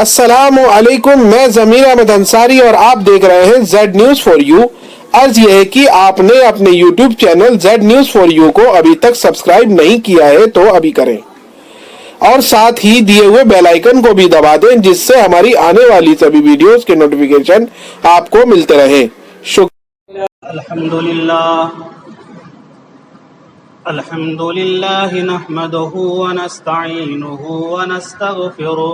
السلام علیکم، میں ضمیر احمد انصاری اور آپ دیکھ رہے ہیں زیڈ نیوز فار یو۔ عرض یہ ہے کہ آپ نے اپنے YouTube channel Z news for you کو ابھی تک سبسکرائب نہیں کیا ہے تو ابھی کریں، اور ساتھ ہی دیے ہوئے بیل آئیکن کو بھی دبا دیں جس سے ہماری آنے والی سبھی ویڈیوز کے نوٹیفیکیشن آپ کو ملتے رہیں۔ الحمدللہ نحمده ونستعینه ونستغفره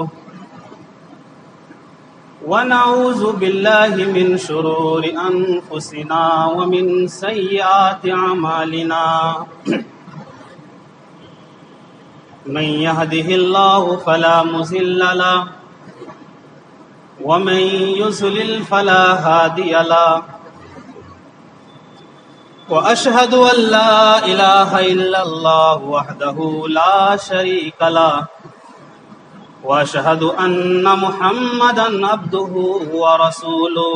ونعوذ باللہ من شرور انفسنا ومن سیئات اعمالنا من يهده الله فلا مضل له ومن يضلل فلا هادي له وأشهد أن لا إله إلا الله وحده لا شريك له وأشهد أن محمدا عبده ورسوله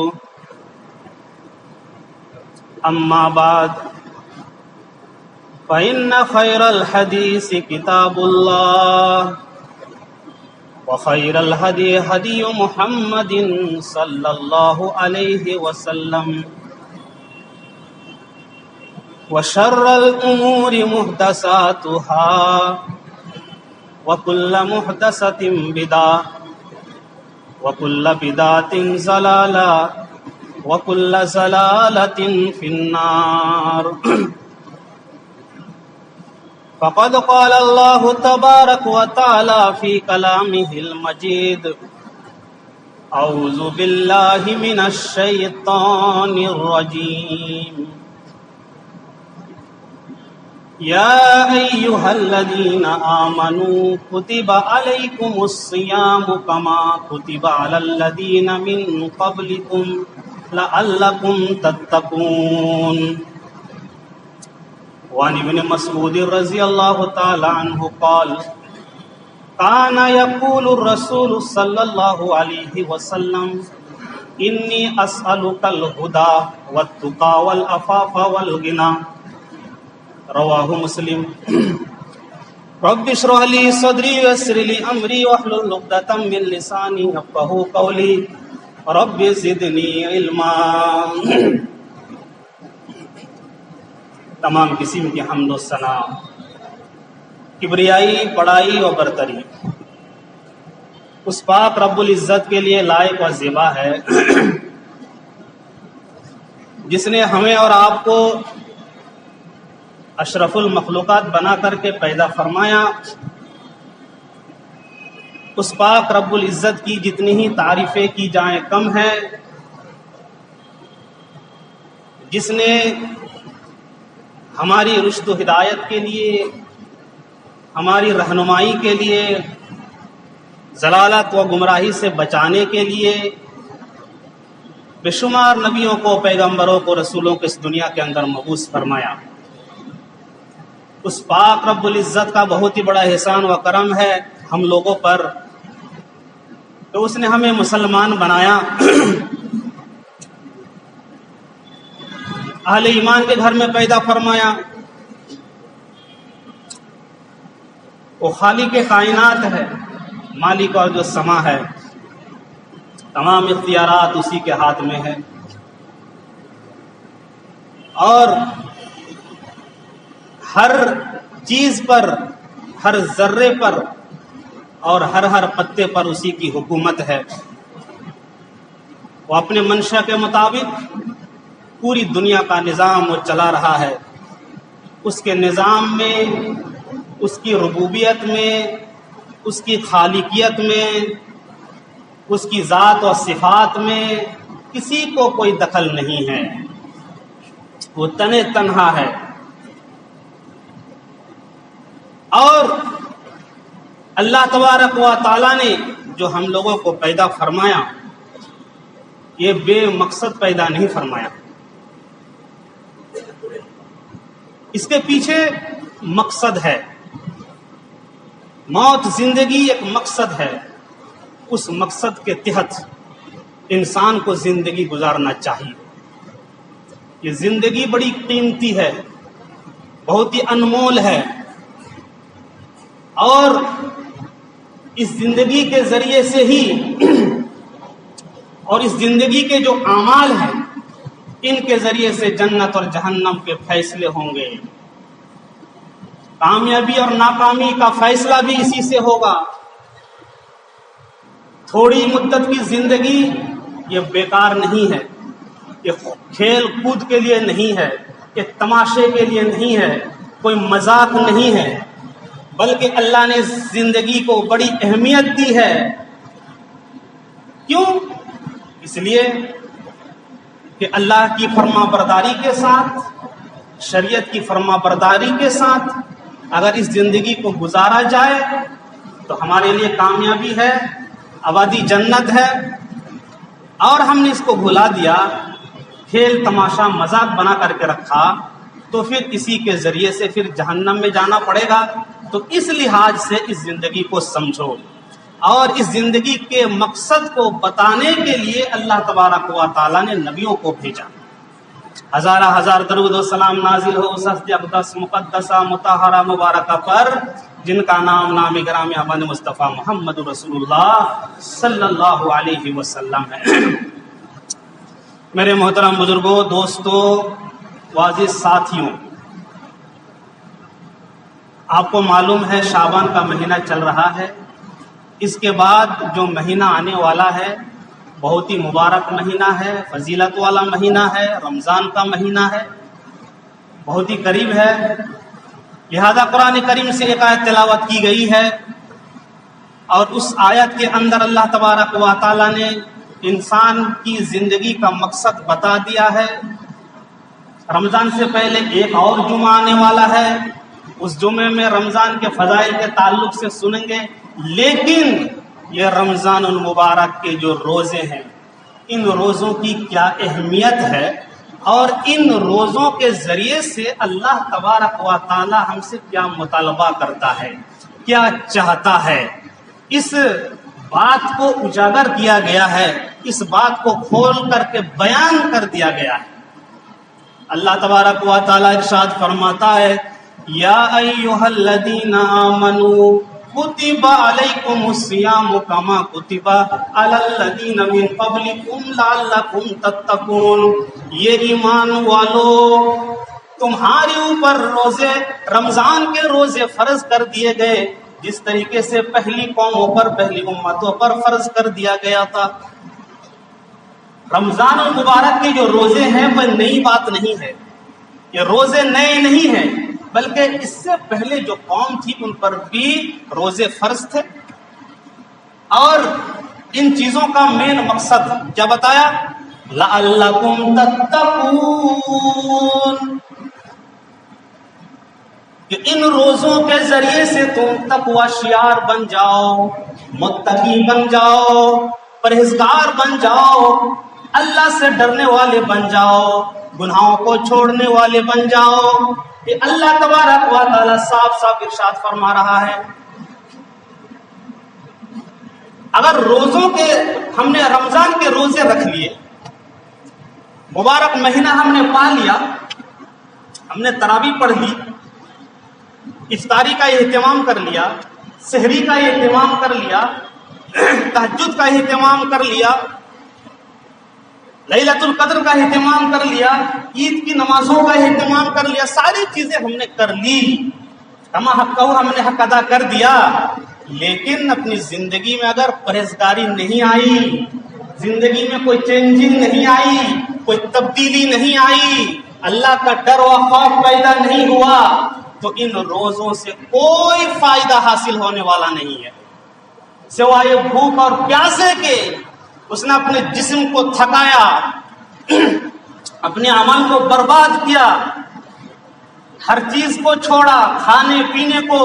أما بعد فإن خير الحديث كتاب الله وخير الهدي هدي محمد صلى الله عليه وسلم وشر الأمور محدثاتها وكل محدثة بدعة وكل بدعة ضلالة وكل ضلالة في النار فقد قال الله تبارك وتعالى في كلامه المجيد أعوذ بالله من الشيطان الرجيم يا أيها الذين آمنوا كتب عليكم الصيام كما كتب على الذين من قبلكم لعلكم تتقون وعن ابن مسعود رضي الله تعالى عنه قال كان يقول الرسول صلى الله عليه وسلم إني أسألك الهدى والتقى والعفاف والغنى رواه مسلم رب اشرح لي صدري ويسر لي امري واحلل عقدة من لساني يفقهوا قولي رب زدني علما۔ تمام قسم کی حمد و ثنا، کبریائی، بڑائی اور برتری اس پاک رب العزت کے لیے لائق اور زیبا ہے جس نے ہمیں اور آپ کو اشرف المخلوقات بنا کر کے پیدا فرمایا۔ اس پاک رب العزت کی جتنی ہی تعریفیں کی جائیں کم ہیں، جس نے ہماری رشد و ہدایت کے لیے، ہماری رہنمائی کے لیے، ضلالت و گمراہی سے بچانے کے لیے بے شمار نبیوں کو، پیغمبروں کو، رسولوں کو اس دنیا کے اندر مبعوث فرمایا۔ اس پاک رب العزت کا بہت ہی بڑا احسان و کرم ہے ہم لوگوں پر کہ اس نے ہمیں مسلمان بنایا، اہل ایمان کے گھر میں پیدا فرمایا۔ وہ خالق کائنات ہے، مالک اور جو سما ہے، تمام اختیارات اسی کے ہاتھ میں ہے، اور ہر چیز پر، ہر ذرے پر اور ہر پتے پر اسی کی حکومت ہے۔ وہ اپنے منشا کے مطابق پوری دنیا کا نظام وہ چلا رہا ہے۔ اس کے نظام میں، اس کی ربوبیت میں، اس کی خالقیت میں، اس کی ذات و صفات میں کسی کو کوئی دخل نہیں ہے۔ وہ تنہا ہے، اور اللہ تبارک و تعالیٰ نے جو ہم لوگوں کو پیدا فرمایا، یہ بے مقصد پیدا نہیں فرمایا، اس کے پیچھے مقصد ہے۔ موت، زندگی ایک مقصد ہے، اس مقصد کے تحت انسان کو زندگی گزارنا چاہیے۔ یہ زندگی بڑی قیمتی ہے، بہت ہی انمول ہے، اور اس زندگی کے ذریعے سے ہی اور اس زندگی کے جو اعمال ہیں ان کے ذریعے سے جنت اور جہنم کے فیصلے ہوں گے. کامیابی اور ناکامی کا فیصلہ بھی اسی سے ہوگا. تھوڑی مدت کی زندگی یہ بیکار نہیں ہے، یہ کھیل کود کے لیے نہیں ہے، یہ تماشے کے لیے نہیں ہے، کوئی مذاق نہیں ہے، بلکہ اللہ نے زندگی کو بڑی اہمیت دی ہے. کیوں؟ اس لیے کہ اللہ کی فرما برداری کے ساتھ، شریعت کی فرما برداری کے ساتھ اگر اس زندگی کو گزارا جائے تو ہمارے لیے کامیابی ہے، آبادی جنت ہے. اور ہم نے اس کو بھلا دیا، کھیل تماشا مذاق بنا کر کے رکھا، تو پھر اسی کے ذریعے سے پھر جہنم میں جانا پڑے گا. تو اس لحاظ سے اس زندگی کو سمجھو، اور اس زندگی کے مقصد کو بتانے کے لیے اللہ تبارک و تعالیٰ نے نبیوں کو بھیجا. ہزارہ ہزار درود و سلام نازل ہو اس ہستی اقدس مقدسہ مطہرہ مبارکہ پر جن کا نام گرامی احمد مصطفیٰ محمد رسول اللہ صلی اللہ علیہ وسلم ہے. میرے محترم بزرگوں، دوستوں، معزز ساتھیوں، آپ کو معلوم ہے شعبان کا مہینہ چل رہا ہے. اس کے بعد جو مہینہ آنے والا ہے بہت ہی مبارک مہینہ ہے، فضیلت والا مہینہ ہے، رمضان کا مہینہ ہے، بہت ہی قریب ہے. لہذا قرآن کریم سے ایک آیت تلاوت کی گئی ہے، اور اس آیت کے اندر اللہ تبارک و تعالیٰ نے انسان کی زندگی کا مقصد بتا دیا ہے. رمضان سے پہلے ایک اور جمعہ آنے والا ہے، اس جمعے میں رمضان کے فضائل کے تعلق سے سنیں گے. لیکن یہ رمضان المبارک کے جو روزے ہیں، ان روزوں کی کیا اہمیت ہے، اور ان روزوں کے ذریعے سے اللہ تبارک و تعالی ہم سے کیا مطالبہ کرتا ہے، کیا چاہتا ہے، اس بات کو اجاگر کیا گیا ہے، اس بات کو کھول کر کے بیان کر دیا گیا ہے. اللہ تبارک و تعالی ارشاد فرماتا ہے، یا ایھا الذین آمنوا کتب علیکم الصیام کما کتب علی الذین من قبلکم لعلکم تتقون. یہ ایمان والو، تمہارے اوپر روزے رمضان کے روزے فرض کر دیے گئے جس طریقے سے پہلی قوموں پر، پہلی امتوں پر فرض کر دیا گیا تھا. رمضان المبارک کے جو روزے ہیں وہ نئی بات نہیں ہے، یہ روزے نئے نہیں ہیں، بلکہ اس سے پہلے جو قوم تھی ان پر بھی روزے فرض تھے. اور ان چیزوں کا مین مقصد کیا بتایا؟ لعلکم تتقون، کہ ان روزوں کے ذریعے سے تم تقوی شیار بن جاؤ، متقی بن جاؤ، پرہیزگار بن جاؤ، اللہ سے ڈرنے والے بن جاؤ، گناہوں کو چھوڑنے والے بن جاؤ. یہ اللہ تبارک و تعالی صاف صاف ارشاد فرما رہا ہے. اگر روزوں کے ہم نے رمضان کے روزے رکھ لیے، مبارک مہینہ ہم نے پا لیا، ہم نے تراویح پڑھ لی، افطاری کا اہتمام کر لیا، سحری کا اہتمام کر لیا، تہجد کا اہتمام کر لیا، لیلۃ القدر کا اہتمام کر لیا، عید کی نمازوں کا اہتمام کر لیا، ساری چیزیں ہم نے کر لی، کما حق ہم نے حق ادا کر دیا. لیکن اپنی زندگی میں اگر پرہیزگاری نہیں آئی، زندگی میں کوئی چینجنگ نہیں آئی، کوئی تبدیلی نہیں آئی، اللہ کا ڈر و خوف پیدا نہیں ہوا، تو ان روزوں سے کوئی فائدہ حاصل ہونے والا نہیں ہے، سوائے بھوک اور پیاسے کے. اس نے اپنے جسم کو تھکایا، اپنے عمل کو برباد کیا، ہر چیز کو چھوڑا، کھانے پینے کو،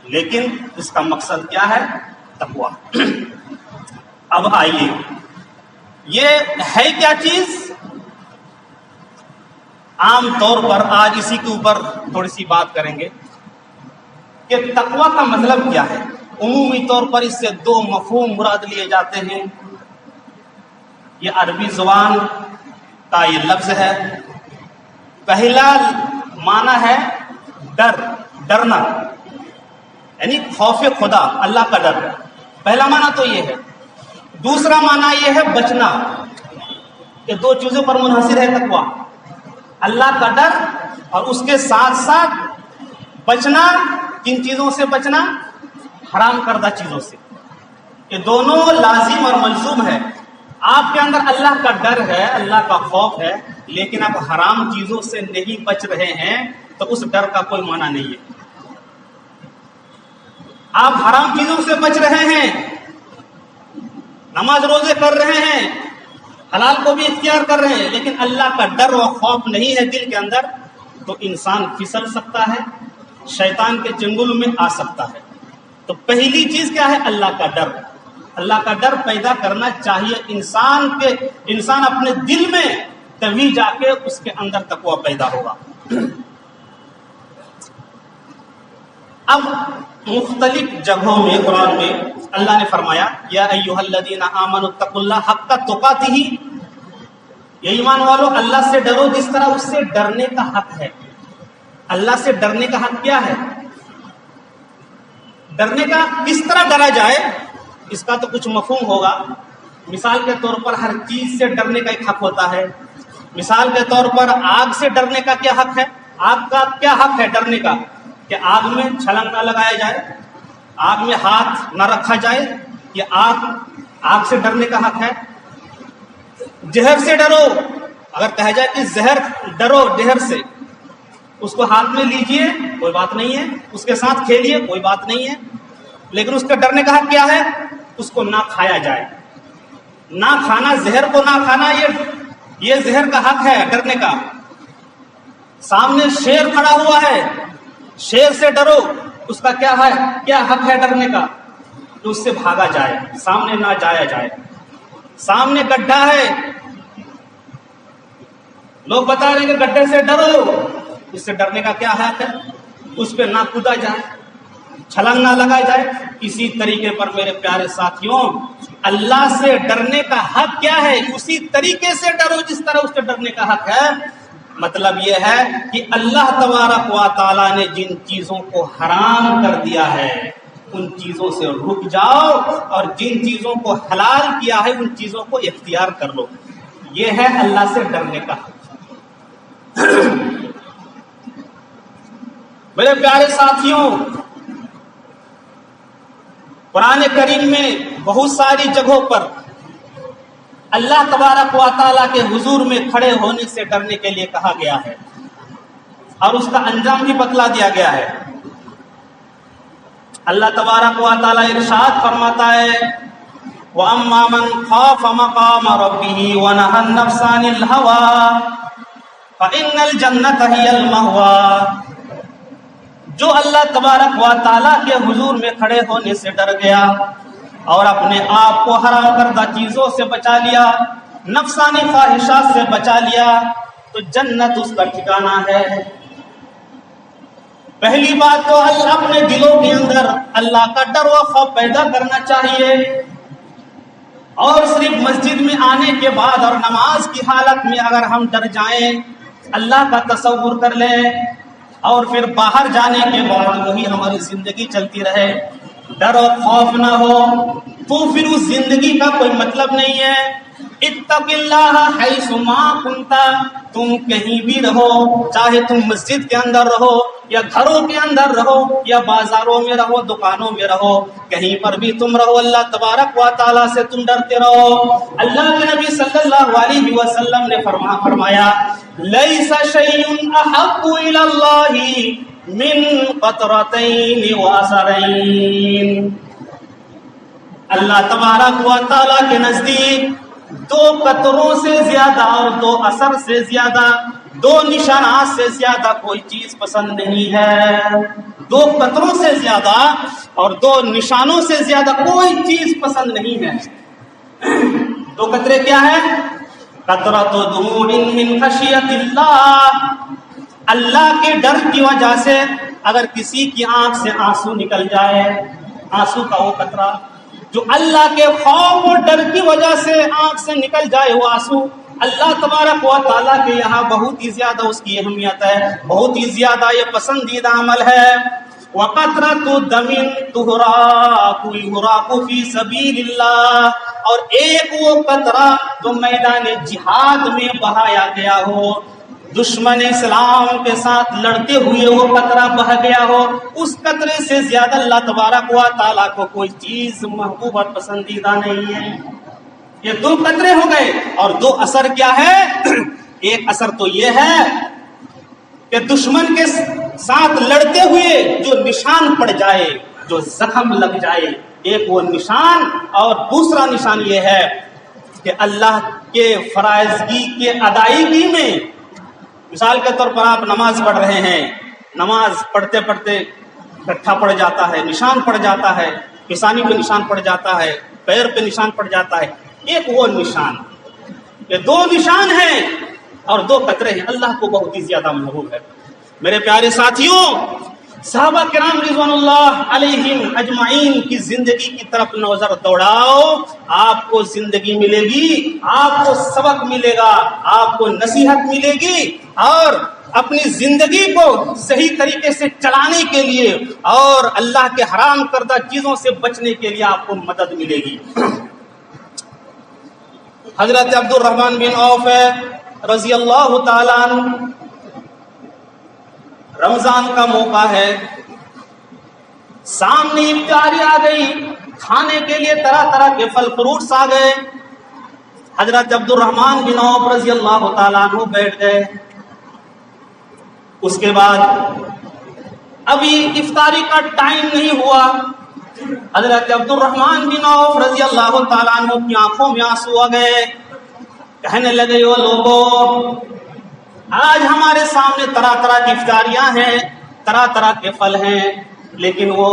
لیکن اس کا مقصد کیا ہے؟ تقوی. اب آئیے، یہ ہے کیا چیز؟ عام طور پر آج اسی کے اوپر تھوڑی سی بات کریں گے کہ تقوی کا مطلب کیا ہے. عمومی طور پر اس سے دو مفہوم مراد لیے جاتے ہیں. یہ عربی زبان کا یہ لفظ ہے. پہلا معنی ہے ڈر، ڈرنا، یعنی خوف خدا، اللہ کا ڈر. پہلا معنی تو یہ ہے. دوسرا معنی یہ ہے بچنا. یہ دو چیزوں پر منحصر ہے تقویٰ، اللہ کا ڈر اور اس کے ساتھ ساتھ بچنا. کن چیزوں سے بچنا؟ حرام کردہ چیزوں سے. یہ دونوں لازم اور ملزوم ہے. آپ کے اندر اللہ کا ڈر ہے، اللہ کا خوف ہے، لیکن آپ حرام چیزوں سے نہیں بچ رہے ہیں تو اس ڈر کا کوئی معنی نہیں ہے. آپ حرام چیزوں سے بچ رہے ہیں، نماز روزے کر رہے ہیں، حلال کو بھی اختیار کر رہے ہیں، لیکن اللہ کا ڈر و خوف نہیں ہے دل کے اندر، تو انسان پھسل سکتا ہے، شیطان کے چنگل میں آ سکتا ہے. تو پہلی چیز کیا ہے؟ اللہ کا ڈر. اللہ کا ڈر پیدا کرنا چاہیے انسان اپنے دل میں، تبھی جا کے اس کے اندر تقویٰ پیدا ہوگا. اب مختلف جگہوں میں قرآن میں اللہ نے فرمایا یا ایھا الذین آمنوا اتقوا اللہ حق تقاتہ، یہ ایمان والو اللہ سے ڈرو جس طرح اس سے ڈرنے کا حق ہے. اللہ سے ڈرنے کا حق کیا ہے؟ ڈرنے کا کس طرح ڈرا جائے اس کا تو کچھ مفہوم ہوگا. مثال کے طور پر ہر چیز سے ڈرنے کا ایک حق ہوتا ہے. مثال کے طور پر آگ سے ڈرنے کا کیا حق ہے؟ آگ کا کیا حق ہے ڈرنے کا؟ کہ آگ میں چھلنگ نہ لگایا جائے، آگ میں ہاتھ نہ رکھا جائے. یہ آگ سے ڈرنے کا حق ہے. زہر سے ڈرو، اگر کہا جائے کہ زہر ڈرو زہر سے، اس کو ہاتھ میں لیجئے کوئی بات نہیں ہے، اس کے ساتھ کھیلیے کوئی بات نہیں ہے، لیکن اس کا ڈرنے کا حق کیا ہے؟ اس کو نہ کھایا جائے. نہ کھانا، زہر کو نہ کھانا، یہ زہر کا حق ہے ڈرنے کا. سامنے شیر کھڑا ہوا ہے، شیر سے ڈرو، اس کا کیا ہے؟ کیا حق ہے ڈرنے کا؟ تو اس سے بھاگا جائے، سامنے نہ جایا جائے. سامنے گڈھا ہے، لوگ بتا رہے ہیں کہ گڈھے سے ڈرو، اس سے ڈرنے کا کیا حق ہے؟ اس پہ نہ کودا جائے، چھلنگ نہ لگائی جائے. اسی طریقے پر میرے پیارے ساتھیوں، اللہ سے ڈرنے کا حق کیا ہے؟ اسی طریقے سے ڈرو جس طرح اس سے ڈرنے کا حق ہے. مطلب یہ ہے کہ اللہ تبارک و تعالیٰ نے جن چیزوں کو حرام کر دیا ہے ان چیزوں سے رک جاؤ، اور جن چیزوں کو حلال کیا ہے ان چیزوں کو اختیار کر لو. یہ ہے اللہ سے ڈرنے کا حق. میرے پیارے ساتھیوں، قرآن کریم میں بہت ساری جگہوں پر اللہ تبارک و تعالیٰ کے حضور میں کھڑے ہونے سے ڈرنے کے لیے کہا گیا ہے، اور اس کا انجام بھی بتلا دیا گیا ہے. اللہ تبارک و تعالیٰ ارشاد فرماتا ہے وَأَمَّا مَنْ خَافَ مَقَامَ رَبِّهِ وَنَهَى النَّفْسَ عَنِ الْهَوَىٰ فَإِنَّ الْجَنَّةَ هِيَ الْمَأْوَىٰ. جو اللہ تبارک و تعالیٰ کے حضور میں کھڑے ہونے سے ڈر گیا اور اپنے آپ کو حرام کردہ چیزوں سے بچا لیا، نفسانی خواہشات سے بچا لیا، تو جنت اس کا ٹھکانہ ہے. پہلی بات تو اپنے دلوں کے اندر اللہ کا ڈر و خوف پیدا کرنا چاہیے، اور صرف مسجد میں آنے کے بعد اور نماز کی حالت میں اگر ہم ڈر جائیں، اللہ کا تصور کر لیں، اور پھر باہر جانے کے بعد وہی ہماری زندگی چلتی رہے، ڈر اور خوف نہ ہو، تو پھر اس زندگی کا کوئی مطلب نہیں ہے. اتق اللہ حیث ما کنت، تم کہیں بھی رہو، چاہے تم مسجد کے اندر رہو یا گھروں کے اندر رہو یا بازاروں میں رہو، دکانوں میں رہو، کہیں پر بھی تم رہو، اللہ تبارک و تعالیٰ سے تم ڈرتے رہو. اللہ کے نبی صلی اللہ علیہ وسلم نے فرمایا لیس شیء احب الی اللہ من قطرتین واثرین. اللہ تبارک و تعالیٰ کے نزدیک دو قطروں سے زیادہ اور دو اثر سے زیادہ، دو نشانات سے زیادہ کوئی چیز پسند نہیں ہے. دو قطروں سے زیادہ اور دو نشانوں سے زیادہ کوئی چیز پسند نہیں ہے. دو قطرے کیا ہیں؟ قطرۃ دموع من خشیۃ اللہ، اللہ کے ڈر کی وجہ سے اگر کسی کی آنکھ سے آنسو نکل جائے، آنسو کا وہ قطرہ جو اللہ کے خوف اور ڈر کی وجہ سے آنکھ سے نکل جائے، وہ آنسو اللہ تبارک و تعالیٰ کے یہاں بہت ہی زیادہ اس کی اہمیت ہے، بہت ہی زیادہ یہ پسندیدہ عمل ہے. وَقَطْرَةُ دَمٍ تُهْرَاقُ يُهْرَاقُ فِي سَبِيلِ اللَّهِ، اور ایک وہ قطرہ جو میدان جہاد میں بہایا گیا ہو، دشمن اسلام کے ساتھ لڑتے ہوئے وہ قطرہ بہہ گیا ہو، اس قطرے سے زیادہ اللہ تبارک و تعالیٰ کو کوئی چیز محبوب اور پسندیدہ نہیں ہے۔ یہ دو قطرے ہو گئے، اور دو اثر کیا ہے؟ ایک اثر تو یہ ہے کہ دشمن کے ساتھ لڑتے ہوئے جو نشان پڑ جائے، جو زخم لگ جائے، ایک وہ نشان، اور دوسرا نشان یہ ہے کہ اللہ کے فرائضگی کے ادائیگی میں، مثال کے طور پر آپ نماز پڑھ رہے ہیں، نماز پڑھتے پڑھتے گٹھا پڑ جاتا ہے، نشان پڑ جاتا ہے، پیشانی پہ نشان پڑ جاتا ہے، پیر پہ نشان پڑ جاتا ہے، ایک وہ نشان۔ یہ دو نشان ہیں اور دو قطرے ہیں، اللہ کو بہت ہی زیادہ محبوب ہے۔ میرے پیارے ساتھیوں، صحابہ کرام رضوان اللہ علیہم اجمعین کی زندگی کی طرف نظر دوڑاؤ، آپ کو زندگی ملے گی، آپ کو سبق ملے گا، آپ کو نصیحت ملے گی، اور اپنی زندگی کو صحیح طریقے سے چلانے کے لیے اور اللہ کے حرام کردہ چیزوں سے بچنے کے لیے آپ کو مدد ملے گی۔ حضرت عبد الرحمن بن عوف رضی اللہ تعالیٰ عنہ، رمضان کا موقع ہے، سامنے افطاری آ گئی، کھانے کے لیے طرح طرح کے پھل فروٹس آ گئے۔ حضرت عبد الرحمن بن عوف رضی اللہ تعالیٰ عنہ بیٹھ گئے۔ اس کے بعد ابھی افطاری کا ٹائم نہیں ہوا، حضرت عبد الرحمن بن عوف رضی اللہ تعالیٰ عنہ کی آنکھوں میں آنسو آ گئے، کہنے لگے، او لوگوں، آج ہمارے سامنے طرح طرح کی افطاریاں ہیں، طرح طرح کے پھل ہیں، لیکن وہ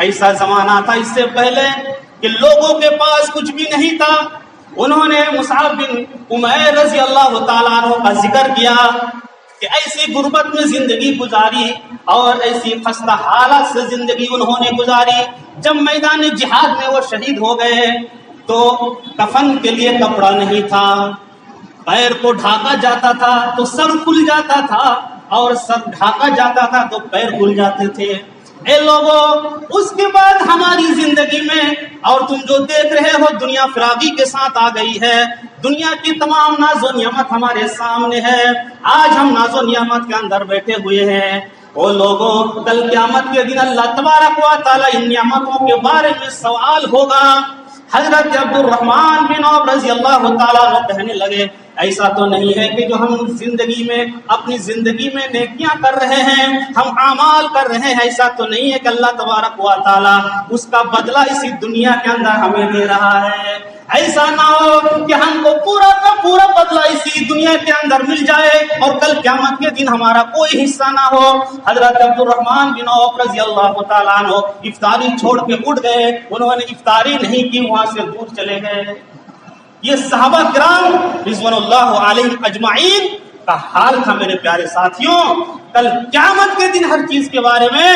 ایسا زمانہ تھا اس سے پہلے کہ لوگوں کے پاس کچھ بھی نہیں تھا۔ انہوں نے مصعب بن عمیر رضی اللہ تعالیٰ عنہ کا ذکر کیا کہ ایسی غربت میں زندگی گزاری اور ایسی خستہ حالت سے زندگی انہوں نے گزاری۔ جب میدان جہاد میں وہ شہید ہو گئے تو کفن کے لیے کپڑا نہیں تھا، پیر کو ڈھانکا جاتا تھا تو سر کھل جاتا تھا، اور سر ڈھانکا جاتا تھا تو پیر کھل جاتے تھے۔ اے لوگوں، اس کے بعد ہماری زندگی میں، اور تم جو دیکھ رہے ہو، دنیا فراغی کے ساتھ آ گئی ہے، دنیا کی تمام ناز و نعمت ہمارے سامنے ہے، آج ہم ناز و نعمت کے اندر بیٹھے ہوئے ہیں۔ او لوگوں، کل قیامت کے دن اللہ تبارک و تعالیٰ ان نعمتوں کے بارے میں سوال ہوگا۔ حضرت عبد الرحمن بن عوف رضی اللہ تعالیٰ عنہ کہنے لگے، ایسا تو نہیں ہے کہ جو ہم زندگی میں، اپنی زندگی میں نیکیاں کر رہے ہیں، ہم اعمال کر رہے ہیں، ایسا تو نہیں ہے کہ اللہ تبارک و تعالیٰ اس کا بدلہ اسی دنیا کے اندر ہمیں دے رہا ہے۔ ایسا نہ ہو کہ ہم کو پورا کا پورا بدلہ اسی دنیا کے اندر مل جائے اور کل قیامت کے دن ہمارا کوئی حصہ نہ ہو۔ حضرت عبد الرحمن بن عوف رضی اللہ تعالیٰ عنہ افطاری چھوڑ کے اٹھ گئے، انہوں نے افطاری نہیں کی، وہاں سے دور چلے گئے۔ یہ صحابہ کرام رضوان اللہ علیہم اجمعین کا حال تھا۔ میرے پیارے ساتھیوں، کل قیامت کے دن ہر چیز کے بارے میں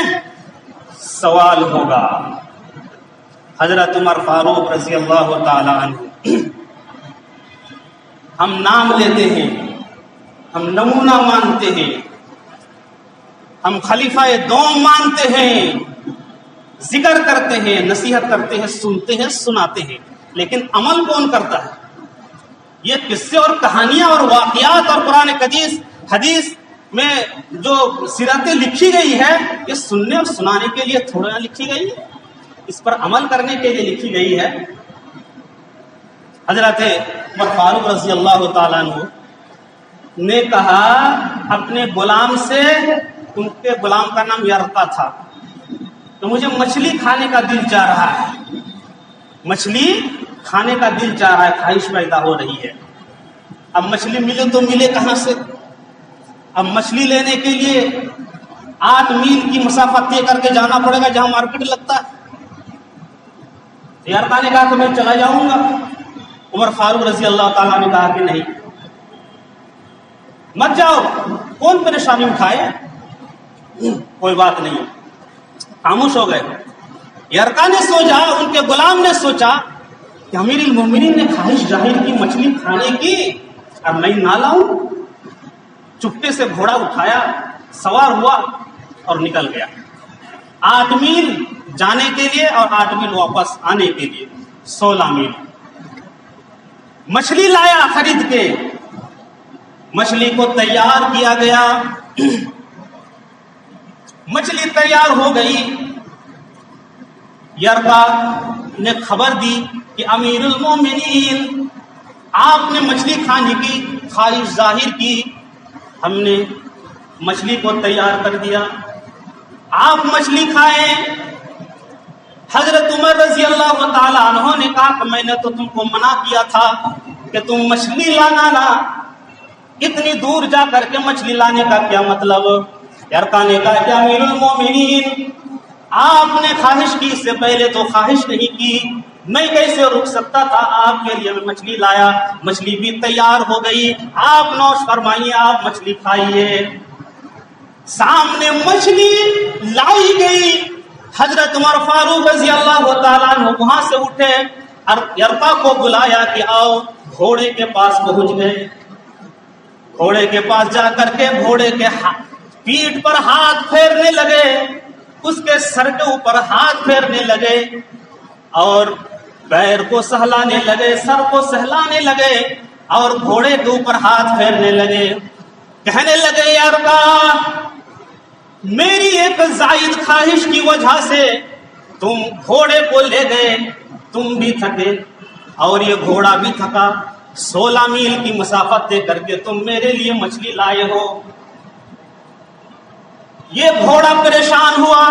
سوال ہوگا۔ حضرت عمر فاروق رضی اللہ تعالی عنہ، ہم نام لیتے ہیں، ہم نمونہ مانتے ہیں، ہم خلیفہ دوم مانتے ہیں، ذکر کرتے ہیں، نصیحت کرتے ہیں، سنتے ہیں، سناتے ہیں، لیکن عمل کون کرتا ہے؟ یہ قصے اور کہانیاں اور واقعات اور قرآن حدیث میں جو سیرتیں لکھی گئی ہے، یہ سننے اور سنانے کے لیے تھوڑا نہ لکھی گئی ہے، اس پر عمل کرنے کے لیے لکھی گئی ہے۔ حضرت عمر فاروق رضی اللہ تعالیٰ عنہ نے کہا اپنے غلام سے، ان کے غلام کا نام یرقا تھا، تو مجھے مچھلی کھانے کا دل چاہ رہا ہے، مچھلی کھانے کا دل چاہ رہا ہے، خواہش پیدا ہو رہی ہے۔ اب مچھلی ملے تو ملے کہاں سے؟ اب مچھلی لینے کے لیے 8 میل کی مسافت طے کر کے جانا پڑے گا جہاں مارکیٹ لگتا ہے۔ یرقا نے کہا کہ میں چلا جاؤں گا۔ عمر فاروق رضی اللہ تعالیٰ نے کہا کہ نہیں، مت جاؤ، کون پریشانی اٹھائے، کوئی بات نہیں، خاموش ہو گئے۔ یرقا نے سوچا، ان کے غلام نے سوچا کہ امیر المومنین نے خواہش ظاہر کی مچھلی کھانے کی اور میں نہ لاؤں، چپکے سے گھوڑا اٹھایا، سوار ہوا اور نکل گیا۔ 8 میل جانے کے لیے اور 8 میل واپس آنے کے لیے 16 میل. مچھلی لایا خرید کے, مچھلی کو تیار کیا گیا, مچھلی تیار ہو گئی. یربا نے خبر دی کہ امیر المومنین آپ نے مچھلی کھانے کی خواہش ظاہر کی, ہم نے مچھلی کو تیار کر دیا, آپ مچھلی کھائیں. حضرت عمر رضی اللہ تعالی عنہ نے کہا کہ میں نے تو تم کو منع کیا تھا کہ تم مچھلی لانا نا, اتنی دور جا کر کے مچھلی لانے کا کیا مطلب. یرقا نے کہا کہ امیر المومنین آپ نے خواہش کی, اس سے پہلے تو خواہش نہیں کی, میں کیسے رک سکتا تھا, آپ کے لیے میں مچھلی لایا, مچھلی بھی تیار ہو گئی, آپ نوش فرمائیے, آپ مچھلی کھائیے. سامنے مچھلی لائی گئی. حضرت عمر فاروق رضی اللہ تعالیٰ عنہ وہاں سے اٹھے اور یرقا کو بلایا کہ آؤ. گھوڑے کے پاس پہنچ گئے, گھوڑے کے پاس جا کر کے گھوڑے کے پیٹھ پر ہاتھ پھیرنے لگے, اس کے سر کے اوپر ہاتھ پھیرنے لگے اور پیر کو سہلانے لگے, سر کو سہلانے لگے اور گھوڑے کے اوپر ہاتھ پھیرنے لگے. کہنے لگے یرقا میری ایک زائد خواہش کی وجہ سے تم گھوڑے کو لے گئے, تم بھی تھکے اور یہ گھوڑا بھی تھکا, 16 میل کی مسافت طے کر کے تم میرے لیے مچھلی لائے ہو. یہ گھوڑا پریشان ہوا.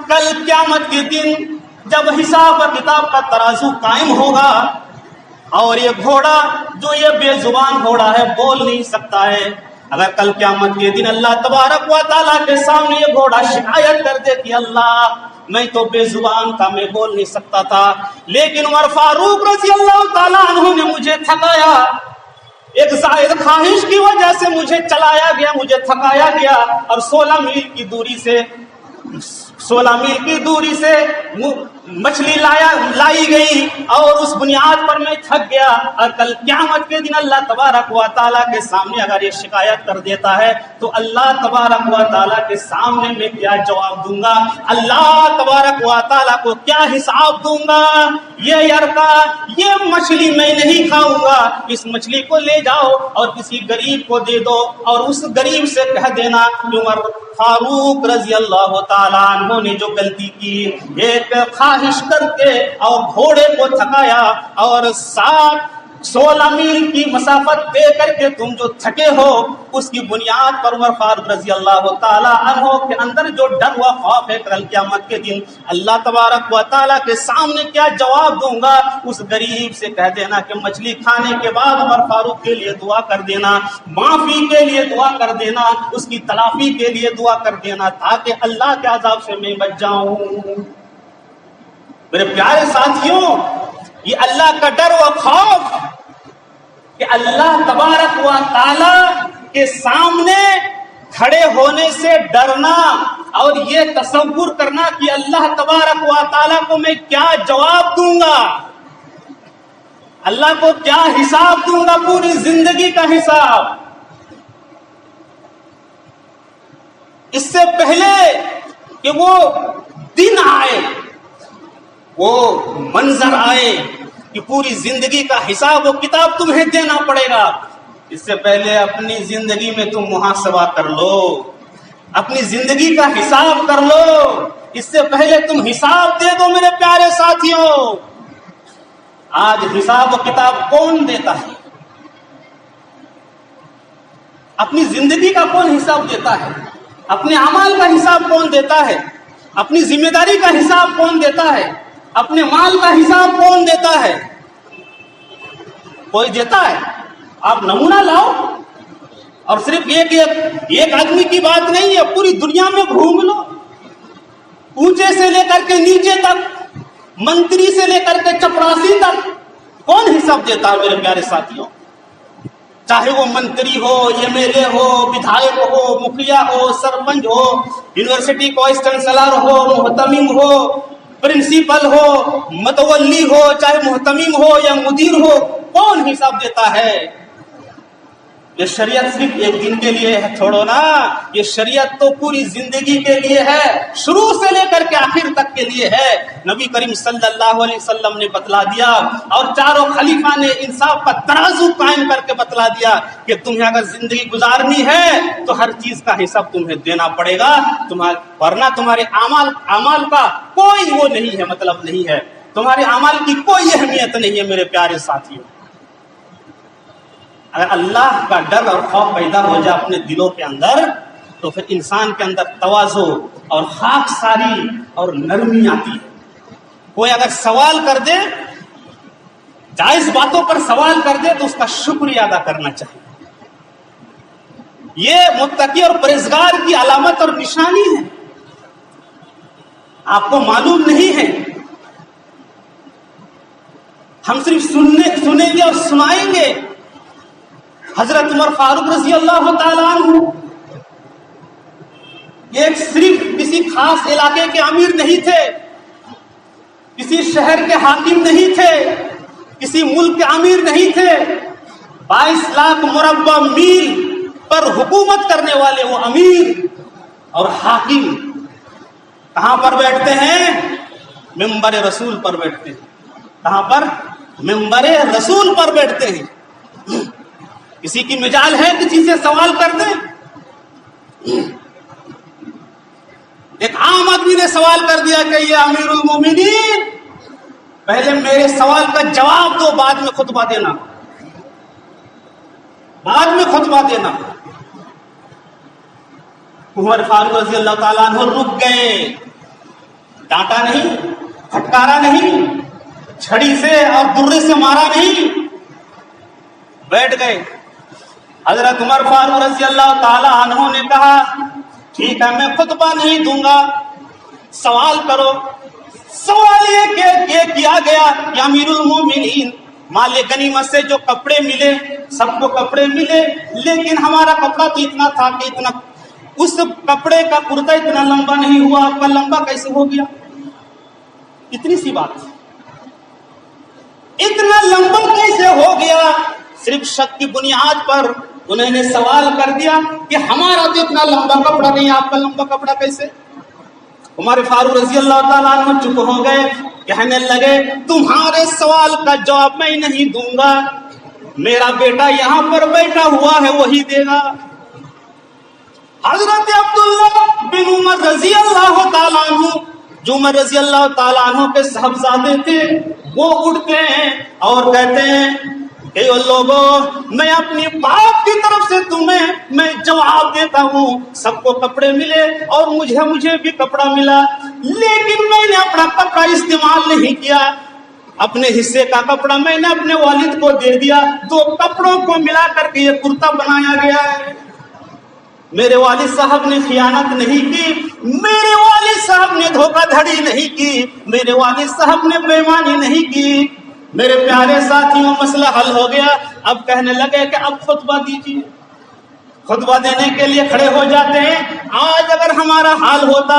کل قیامت کے دن جب حساب و کتاب کا ترازو قائم ہوگا اور یہ گھوڑا جو یہ بے زبان گھوڑا ہے, بول نہیں سکتا ہے, اگر کل قیامت کے دن اللہ تبارک و تعالیٰ کے سامنے یہ گھوڑا شکایت کر دے کہ اللہ میں تو بے زبان تھا, میں بول نہیں سکتا تھا, لیکن عمر فاروق رضی اللہ تعالیٰ عنہ نے مجھے تھکایا, ایک زائد خواہش کی وجہ سے مجھے چلایا گیا, مجھے تھکایا گیا اور 16 میل کی دوری سے مچھلی لائی گئی اور اس بنیاد پر میں تھک گیا. اور کل قیامت کے دن اللہ تبارک و تعالیٰ کے سامنے اگر یہ شکایت کر دیتا ہے تو اللہ تبارک و تعالیٰ کے سامنے میں کیا جواب دوں گا, اللہ تبارک و تعالیٰ کو کیا حساب دوں گا. یہ یرقا یہ مچھلی میں نہیں کھاؤں گا, اس مچھلی کو لے جاؤ اور کسی غریب کو دے دو اور اس غریب سے کہہ دینا کہ عمر فاروق رضی اللہ تعالیٰ عنہ نے جو غلطی کی, ایک خواہش کر کے اور گھوڑے کو تھکایا اور 16 میل کی مسافت طے کر کے تم جو تھکے ہو, اس کی بنیاد پر عمر فاروق رضی اللہ تعالیٰ عنہ کے اندر جو ڈر و خوف ہے کل قیامت کے دن اللہ تبارک و تعالیٰ کے سامنے کیا جواب دوں گا, اس غریب سے کہہ دینا کہ مچھلی کھانے کے بعد عمر فاروق کے لیے دعا کر دینا, معافی کے لیے دعا کر دینا, اس کی تلافی کے لیے دعا کر دینا تاکہ اللہ کے عذاب سے میں بچ جاؤں. میرے پیارے ساتھیوں, یہ اللہ کا ڈر و خوف کہ اللہ تبارک و تعالی کے سامنے کھڑے ہونے سے ڈرنا اور یہ تصور کرنا کہ اللہ تبارک و تعالی کو میں کیا جواب دوں گا, اللہ کو کیا حساب دوں گا, پوری زندگی کا حساب. اس سے پہلے کہ وہ دن آئے, وہ منظر آئے کہ پوری زندگی کا حساب و کتاب تمہیں دینا پڑے گا, اس سے پہلے اپنی زندگی میں تم محاسبہ کر لو, اپنی زندگی کا حساب کر لو, اس سے پہلے تم حساب دے دو. میرے پیارے ساتھیوں, آج حساب و کتاب کون دیتا ہے, اپنی زندگی کا کون حساب دیتا ہے, اپنے اعمال کا حساب کون دیتا ہے, اپنی ذمہ داری کا حساب کون دیتا ہے, اپنے مال کا حساب کون دیتا ہے, کوئی دیتا ہے. آپ نمونہ لاؤ, اور صرف ایک آدمی کی بات نہیں ہے, پوری دنیا میں گھوم لو, اونچے سے لے کر کے نیچے تک, منتری سے لے کر کے چپراسی تک, کون حساب دیتا ہے میرے پیارے ساتھیوں؟ چاہے وہ منتری ہو, ایم ایل اے ہو, ودھائک ہو, مکھیا ہو, سرپنچ ہو, یونیورسٹی کا وائس چانسلر ہو, محتمم ہو, پرنسپل ہو, متولی ہو, چاہے محتمم ہو یا مدیر ہو, کون حساب دیتا ہے؟ یہ شریعت صرف ایک دن کے لیے ہے چھوڑو نا، یہ شریعت تو پوری زندگی کے لیے ہے، شروع سے لے کر کے آخر تک کے لیے ہے۔ نبی کریم صلی اللہ علیہ وسلم نے بتلا دیا اور چاروں خلیفہ نے انصاف کا ترازو قائم کر کے بتلا دیا کہ تمہیں اگر زندگی گزارنی ہے تو ہر چیز کا حساب تمہیں دینا پڑے گا، ورنہ تمہارے اعمال کا کوئی وہ نہیں ہے، مطلب نہیں ہے، تمہارے اعمال کی کوئی اہمیت نہیں ہے میرے پیارے ساتھیوں۔ اگر اللہ کا ڈر اور خوف پیدا ہو جائے اپنے دلوں کے اندر تو پھر انسان کے اندر تواضع اور خاکساری اور نرمی آتی ہے۔ کوئی اگر سوال کر دے، جائز باتوں پر سوال کر دے تو اس کا شکریہ ادا کرنا چاہیے۔ یہ متقی اور پرہیزگار کی علامت اور نشانی ہے۔ آپ کو معلوم نہیں ہے، ہم صرف سنیں گے اور سنائیں گے۔ حضرت عمر فاروق رضی اللہ تعالیٰ عنہ ایک صرف کسی خاص علاقے کے امیر نہیں تھے، کسی شہر کے حاکم نہیں تھے، کسی ملک کے امیر نہیں تھے، 22 لاکھ مربع میل پر حکومت کرنے والے وہ امیر اور حاکم کہاں پر بیٹھتے ہیں؟ منبر رسول پر بیٹھتے ہیں۔ کہاں پر؟ منبر رسول پر بیٹھتے ہیں۔ کسی کی مجال ہے کسی سے سوال کر دیں؟ ایک عام آدمی نے سوال کر دیا کہ یہ امیر المومنین، پہلے میرے سوال کا جواب دو، بعد میں خطبہ دینا، بعد میں خطبہ دینا۔ عمر فاروق رضی اللہ تعالیٰ عنہ رک گئے، ڈانٹا نہیں، پھٹکارا نہیں، چھڑی سے اور درے سے مارا نہیں، بیٹھ گئے۔ حضرت عمر فاروق رضی اللہ تعالی عنہ نے کہا ٹھیک ہے میں خطبہ نہیں دوں گا، سوال کرو۔ سوال یہ کیا گیا کہ امیر المومنین، مال غنیمت سے جو کپڑے ملے سب کو کپڑے ملے، لیکن ہمارا کپڑا تو اتنا تھا کہ اتنا، اس کپڑے کا کرتا اتنا لمبا نہیں ہوا، آپ کا لمبا کیسے ہو گیا؟ اتنی سی بات، اتنا لمبا کیسے ہو گیا؟ صرف شک کی بنیاد پر انہوں نے سوال کر دیا کہ ہمارا تو اتنا لمبا کپڑا نہیں، آپ کا لمبا کپڑا کیسے؟ عمر فاروق رضی اللہ تعالیٰ عنہ چپ ہو گئے، کہنے لگے تمہارے سوال کا جواب میں نہیں دوں گا، میرا بیٹا یہاں پر بیٹھا ہوا ہے وہی دے گا۔ حضرت عبداللہ بن عمر رضی اللہ تعالیٰ عنہ، جو عمر رضی اللہ تعالیٰ عنہ کے صاحبزادے تھے، وہ اٹھتے ہیں اور کہتے ہیں اے لوگوں، میں اپنی باپ کی طرف سے تمہیں میں جواب دیتا ہوں، سب کو کپڑے ملے اور مجھے بھی کپڑا ملا، لیکن میں نے اپنا کپڑا استعمال نہیں کیا، اپنے حصے کا کپڑا میں نے اپنے والد کو دے دیا، دو کپڑوں کو ملا کر کے یہ کرتا بنایا گیا ہے۔ میرے والد صاحب نے خیانت نہیں کی، میرے والد صاحب نے دھوکہ دھڑی نہیں کی، میرے والد صاحب نے بےایمانی نہیں کی۔ میرے پیارے ساتھیوں، مسئلہ حل ہو گیا۔ اب کہنے لگے کہ اب خطبہ دیجیے، خطبہ دینے کے لیے کھڑے ہو جاتے ہیں۔ آج اگر ہمارا حال ہوتا،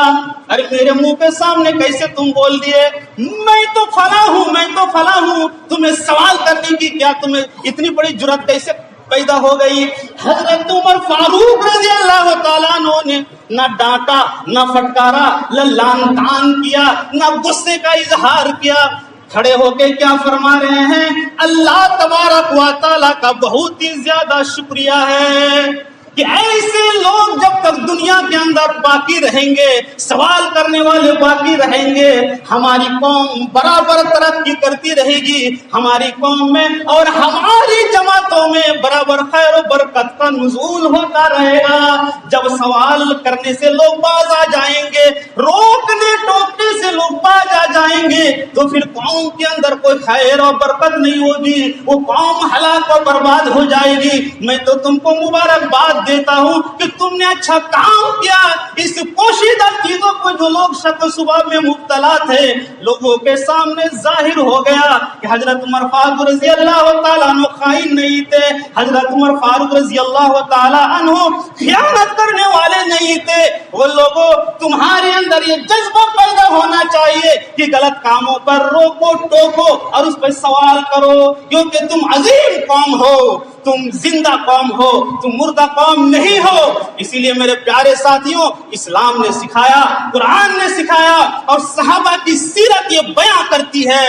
ارے میرے منہ کے سامنے کیسے تم بول دیے میں تو فلاں ہوں، میں تو فلاں ہوں، تمہیں سوال کرنے کی کیا، تمہیں اتنی بڑی جرأت کیسے پیدا ہو گئی؟ حضرت عمر فاروق رضی اللہ تعالیٰ عنہ نے نہ ڈانٹا، نہ پھٹکارا، نہ لان تان کیا، نہ غصے کا اظہار کیا، کھڑے ہو کے کیا فرما رہے ہیں؟ اللہ تبارک و تعالیٰ کا بہت ہی زیادہ شکریہ ہے کہ ایسے لوگ جب تک دنیا کے اندر باقی رہیں گے، سوال کرنے والے باقی رہیں گے، ہماری قوم برابر ترقی کرتی رہے گی، ہماری قوم میں اور ہماری جماعتوں میں برابر خیر و برکت کا نزول ہوتا رہے گا۔ جب سوال کرنے سے لوگ باز آ جائیں گے، روکنے ٹوکنے سے لوگ باز آ جائیں گے، تو پھر قوم کے اندر کوئی خیر و برکت نہیں ہوگی، وہ قوم ہلاک و برباد ہو جائے گی۔ میں تو تم کو مبارکباد دیتا ہوں کہ تم نے اچھا کام کیا۔ اس پوشیدہ چیزوں کو جو لوگ شک و شبہ میں مبتلا تھے، لوگوں کے سامنے ظاہر ہو گیا کہ حضرت عمر فاروق رضی اللہ تعالیٰ عنہ خائن نہیں تھے، حضرت عمر فاروق رضی اللہ تعالیٰ عنہ خیانت کرنے والے نہیں تھے۔ وہ لوگوں، تمہارے اندر یہ جذبہ پیدا ہونا چاہیے کہ غلط کاموں پر روکو ٹوکو اور اس پہ سوال کرو، کیونکہ تم عظیم قوم ہو، تم زندہ قوم ہو، تم مردہ قوم نہیں ہو۔ اسی لیے میرے پیارے ساتھیوں، اسلام نے سکھایا، قرآن نے سکھایا، اور صحابہ کی سیرت یہ بیان کرتی ہے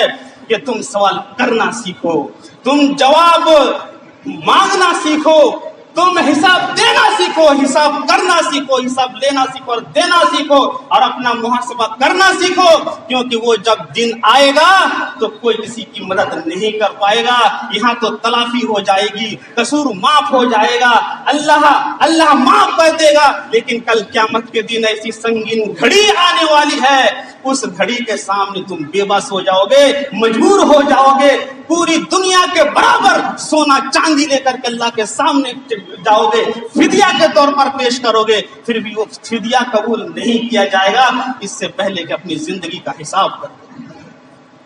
کہ تم سوال کرنا سیکھو، تم جواب مانگنا سیکھو، تم حساب دینا سیکھو، حساب کرنا سیکھو، حساب لینا سیکھو اور دینا سیکھو، اور اپنا محاسبہ کرنا سیکھو، کیونکہ وہ جب دن آئے گا تو کوئی کسی کی مدد نہیں کر پائے گا۔ یہاں تو تلافی ہو جائے گی، قصور معاف ہو جائے گا، اللہ معاف کر دے گا، لیکن کل قیامت کے دن ایسی سنگین گھڑی آنے والی ہے، اس گھڑی کے سامنے تم بے بس ہو جاؤ گے، مجبور ہو جاؤ گے، پوری دنیا کے برابر سونا چاندی لے کر کے اللہ کے سامنے جاؤ گے، فدیہ کے طور پر پیش کرو گے، پھر بھی وہ فدیہ قبول نہیں کیا جائے گا اس سے پہلے کہ اپنی زندگی کا حساب کرو۔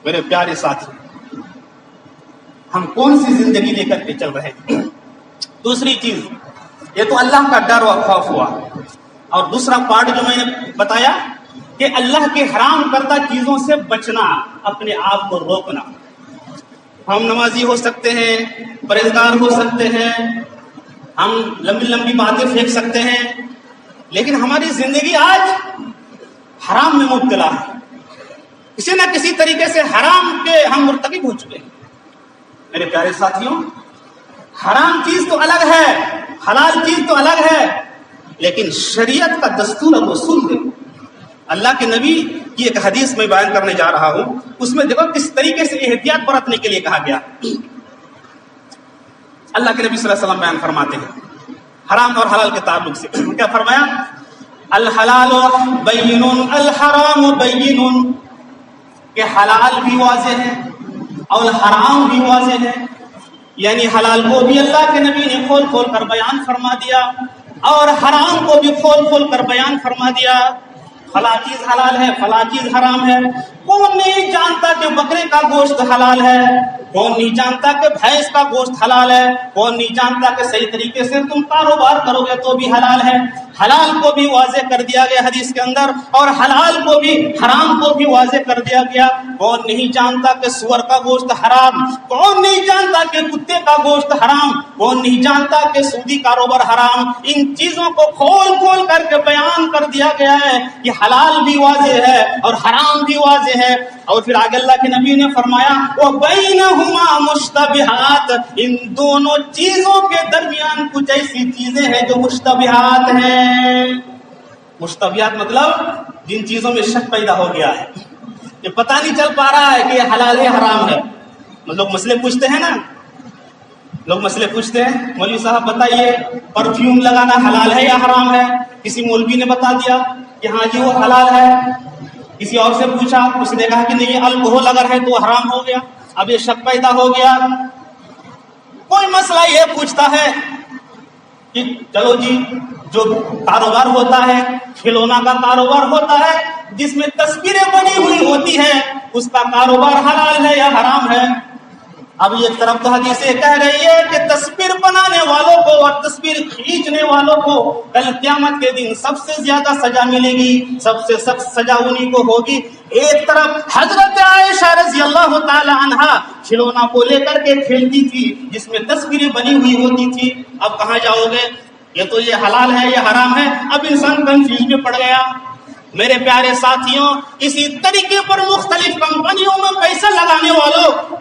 میرے پیارے ساتھی، ہم کون سی زندگی لے کر کے چل رہے ہیں؟ دوسری چیز، یہ تو اللہ کا ڈر و خوف ہوا، اور دوسرا پارٹ جو میں نے بتایا کہ اللہ کے حرام کردہ چیزوں سے بچنا، اپنے آپ کو روکنا۔ ہم نمازی ہو سکتے ہیں، پرہیزگار ہو سکتے ہیں، ہم لمبی لمبی باتیں پھینک سکتے ہیں، لیکن ہماری زندگی آج حرام میں مبتلا ہے، کسی نہ کسی طریقے سے حرام کے ہم مرتکب ہو چکے ہیں۔ میرے پیارے ساتھیوں، حرام چیز تو الگ ہے، حلال چیز تو الگ ہے، لیکن شریعت کا دستور اور اصول دیکھو۔ اللہ کے نبی کی ایک حدیث میں بیان کرنے جا رہا ہوں، اس میں دیکھو کس طریقے سے احتیاط برتنے کے لیے کہا گیا۔ اللہ کے نبی صلی اللہ علیہ وسلم بیان فرماتے ہیں حرام اور حلال کے تعلق سے، کیا فرمایا؟ الحلال بین الحرام بین، کہ حلال بھی واضح ہے اور حرام بھی واضح ہے، یعنی حلال کو بھی اللہ کے نبی نے کھول کھول کر بیان فرما دیا اور حرام کو بھی کھول کھول کر بیان فرما دیا۔ فلاں چیز حلال ہے، فلاں چیز حرام ہے۔ کون نہیں جانتا کہ بکرے کا گوشت حلال ہے، کون نہیں جانتا کہ بھینس کا گوشت حلال ہے، کون نہیں جانتا کہ صحیح طریقے سے تم کاروبار کرو گے تو بھی حلال ہے۔ حلال کو بھی واضح کر دیا گیا حدیث کے اندر، اور حلال کو بھی، حرام کو بھی واضح کر دیا گیا۔ کون نہیں جانتا کہ سور کا گوشت حرام، کون نہیں جانتا کہ کتے کا گوشت حرام، کون نہیں جانتا کہ سودی کاروبار حرام۔ ان چیزوں کو کھول کھول کر کے بیان کر دیا گیا ہے کہ حلال بھی واضح ہے اور حرام بھی واضح ہے۔ اور پھر آگے اللہ کے نبی نے فرمایا وَبَيْنَهُمَا مُشْتَبِهَاتٌ، ان دونوں چیزوں کے درمیان کچھ ایسی چیزیں ہیں جو مشتبہات ہیں۔ مشتبہات مطلب جن چیزوں میں شک پیدا ہو گیا ہے، یہ پتہ نہیں چل پا رہا ہے کہ یہ حلال ہے حرام ہے۔ لوگ مسئلے پوچھتے ہیں نا، لوگ مسئلے پوچھتے ہیں، مولوی صاحب بتائیے پرفیوم لگانا حلال ہے یا حرام ہے؟ کسی مولوی نے بتا دیا کہ ہاں جی وہ حلال ہے، کسی اور سے پوچھا، اس نے کہا کہ نہیں الکوہل اگر ہے تو حرام ہو گیا۔ اب یہ شک پیدا ہو گیا۔ کوئی مسئلہ یہ پوچھتا ہے کہ چلو جی جو کاروبار ہوتا ہے، کھلونا کا کاروبار ہوتا ہے جس میں تصویریں بنی ہوئی ہوتی ہیں، اس کا کاروبار حلال ہے یا حرام ہے؟ اب ایک طرف تو حدیث کہہ رہی ہے کہ تصویر بنانے والوں کو اور تصویر کھینچنے والوں کو کل قیامت کے دن سب سے زیادہ سزا ملے گی، سب سے سخت سزا انہی کو ہوگی۔ ایک طرف حضرت عائشہ رضی اللہ تعالی عنہا کھلونا کو لے کر کے کھیلتی تھی جس میں تصویریں بنی ہوئی ہوتی تھی۔ اب کہاں جاؤ گے؟ یہ تو یہ حلال ہے یا حرام ہے؟ اب انسان کنفیوز میں پڑ گیا۔ میرے پیارے ساتھیوں، اسی طریقے پر مختلف کمپنیوں میں پیسہ لگانے والوں،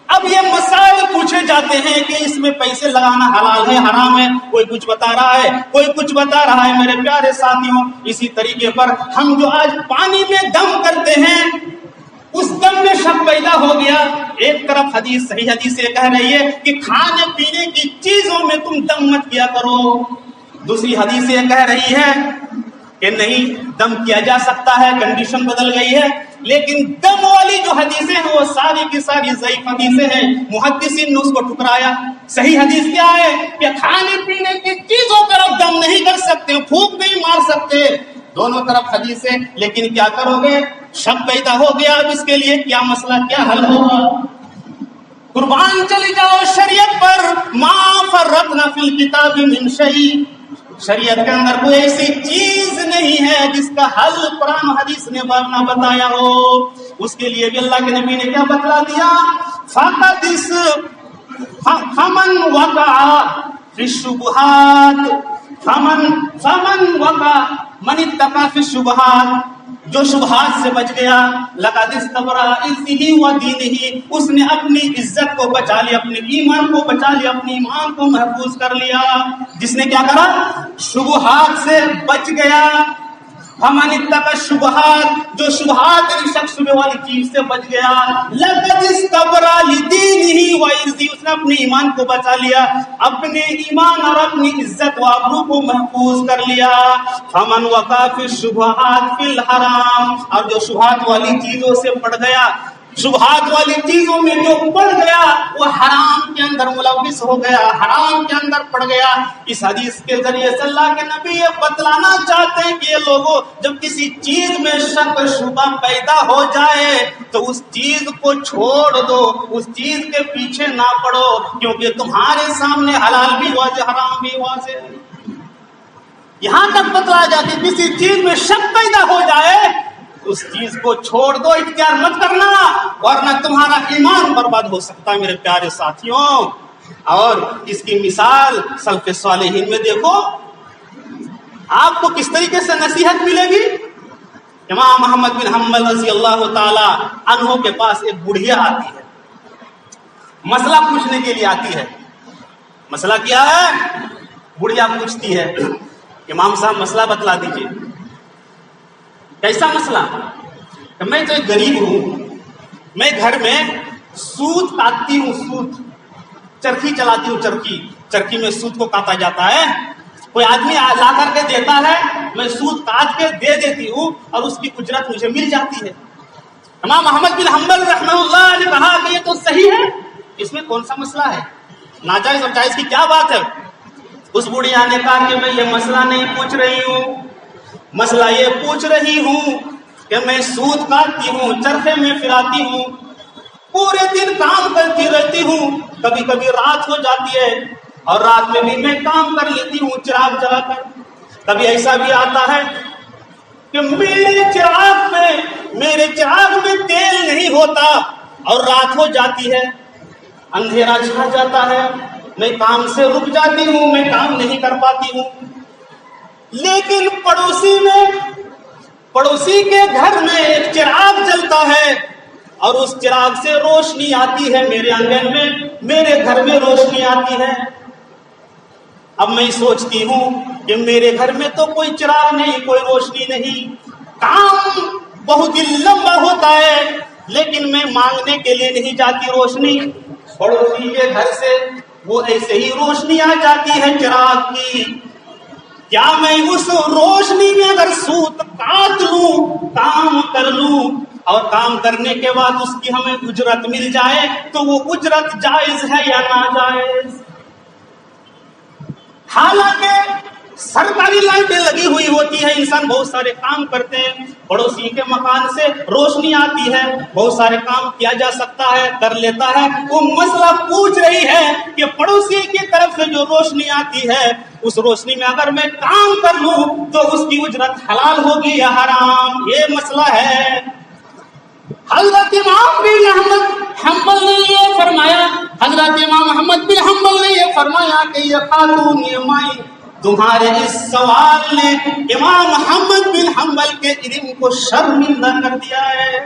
اب یہ مسائل پوچھے جاتے ہیں کہ اس میں پیسے لگانا حلال ہے حرام ہے، کوئی کچھ بتا رہا ہے، کوئی کچھ بتا رہا ہے۔ میرے پیارے ساتھیوں، اسی طریقے پر ہم جو آج پانی میں دم کرتے ہیں، اس دم میں شک پیدا ہو گیا۔ ایک طرف حدیث، صحیح حدیث یہ کہہ رہی ہے کہ کھانے پینے کی چیزوں میں تم دم مت کیا کرو، دوسری حدیث یہ کہہ رہی ہے کہ نہیں دم کیا جا سکتا ہے، کنڈیشن بدل گئی ہے۔ لیکن دم والی جو حدیثیں ہیں وہ ساری کی ساری ضعیف حدیثیں ہیں، محدثین نے اس کو ٹھکرایا۔ صحیح حدیث کیا ہے کہ کھانے پینے کی چیزوں پر آپ دم نہیں کر سکتے، پھونک نہیں مار سکتے، دونوں طرف حدیثیں۔ لیکن کیا کرو گے؟ شک پیدا ہو گیا، اب اس کے لیے کیا مسئلہ، کیا حل ہوگا؟ قربان چلی جاؤ شریعت پر، ما فرطنا فی الکتاب من شیء، شریعت کے اندر کوئی ایسی چیز نہیں ہے جس کا حل قرآن و حدیث نے نہ بتایا ہو۔ اس کے لیے بھی اللہ کے نبی نے کیا بتلا دیا؟ فقط اس فمن وقع فی الشبہات من اتقى فی الشبہات، جو شبہات سے بچ گیا، لقد استبرأ لعرضه ودینه، اس نے اپنی عزت کو بچا لیا، اپنے ایمان کو بچا لیا، اپنے ایمان کو محفوظ کر لیا۔ جس نے کیا کرا؟ شبہات سے بچ گیا۔ فمن اتقى الشبہات، جو شبہات یعنی شک شبہ والی چیز سے بچ گیا، لقد استبرأ لدینه وعرضه، اس نے اپنے ایمان کو بچا لیا، اپنے ایمان اور اپنی عزت و آبرو کو محفوظ کر لیا۔ فمن وقع فی الشبہات فی الحرام، اور جو شبہات والی چیزوں سے پڑ گیا، شبہات والی چیزوں میں جو پڑ گیا وہ حرام کے اندر ملوث ہو گیا، حرام کے اندر پڑ گیا۔ اس حدیث کے ذریعے سے اللہ کے نبی یہ بتلانا چاہتے ہیں کہ یہ لوگوں جب کسی چیز میں شک و شبہ پیدا ہو جائے تو اس چیز کو چھوڑ دو، اس چیز کے پیچھے نہ پڑو، کیونکہ تمہارے سامنے حلال بھی واضح، حرام بھی واضح۔ یہاں تک بتلایا جاتا ہے کسی چیز میں شک پیدا ہو جائے اس چیز کو چھوڑ دو، اختیار مت کرنا، ورنہ تمہارا ایمان برباد ہو سکتا ہے میرے پیارے ساتھیوں۔ اور اس کی مثال سلف صالحین میں دیکھو، آپ کو کس طریقے سے نصیحت ملے گی۔ امام محمد بن حنبل رضی اللہ تعالی عنہ کے پاس ایک بڑھیا آتی ہے، مسئلہ پوچھنے کے لیے آتی ہے۔ مسئلہ کیا ہے؟ بڑھیا پوچھتی ہے، امام صاحب مسئلہ بتلا دیجیے۔ کیسا مسئلہ؟ کہ میں تو ایک غریب ہوں، میں گھر میں سوت کاٹتی ہوں، سوت چرخی چلاتی ہوں، چرخی میں سوت کو کاٹا جاتا ہے، کوئی آدمی لا کر کے دیتا ہے، میں سوت کاٹ کے دے دیتی ہوں اور اس کی اجرت مجھے مل جاتی ہے۔ امام محمد بن حنبل رحمہ اللہ نے کہا کہ یہ تو صحیح ہے، اس میں کون سا مسئلہ ہے؟ ناجائز اور جائز کی کیا بات ہے؟ اس بڑھیا نے کہا کہ میں یہ مسئلہ نہیں پوچھ رہی ہوں، مسئلہ یہ پوچھ رہی ہوں کہ میں سود کاٹتی ہوں، چرخے میں پھراتی ہوں، پورے دن کام کرتی رہتی ہوں، کبھی کبھی رات ہو جاتی ہے اور رات میں بھی میں کام کر لیتی ہوں چراغ جلا کر۔ کبھی ایسا بھی آتا ہے کہ میرے چراغ میں تیل نہیں ہوتا اور رات ہو جاتی ہے، اندھیرا چھا جاتا ہے، میں کام سے رک جاتی ہوں، میں کام نہیں کر پاتی ہوں۔ لیکن پڑوسی کے گھر میں ایک چراغ جلتا ہے اور اس چراغ سے روشنی آتی ہے، میرے آنگن میں، میرے گھر میں روشنی آتی ہے۔ اب میں سوچتی ہوں کہ میرے گھر میں تو کوئی چراغ نہیں، کوئی روشنی نہیں، کام بہت ہی لمبا ہوتا ہے، لیکن میں مانگنے کے لیے نہیں جاتی روشنی، پڑوسی کے گھر سے وہ ایسے ہی روشنی آ جاتی ہے چراغ کی۔ کیا میں اس روشنی میں اگر سوت کاٹ لوں، کام کر لوں اور کام کرنے کے بعد اس کی ہمیں اجرت مل جائے تو وہ اجرت جائز ہے یا ناجائز؟ حالانکہ سرکاری لائٹیں لگی ہوئی ہوتی ہیں، انسان بہت سارے کام کرتے ہیں، پڑوسی کے مکان سے روشنی آتی ہے، بہت سارے کام کیا جا سکتا ہے، کر لیتا ہے۔ وہ مسئلہ پوچھ رہی ہے کہ پڑوسی کی طرف سے جو روشنی آتی ہے اس روشنی میں اگر میں کام کر لوں تو اس کی اجرت حلال ہوگی یا حرام؟ یہ مسئلہ ہے۔ حضرت امام بن حنبل نے یہ فرمایا، کہ یہ خاتون، یہ مائی، تمہارے اس سوال نے امام محمد بن حنبل کے علم کو شرمندہ کر دیا ہے۔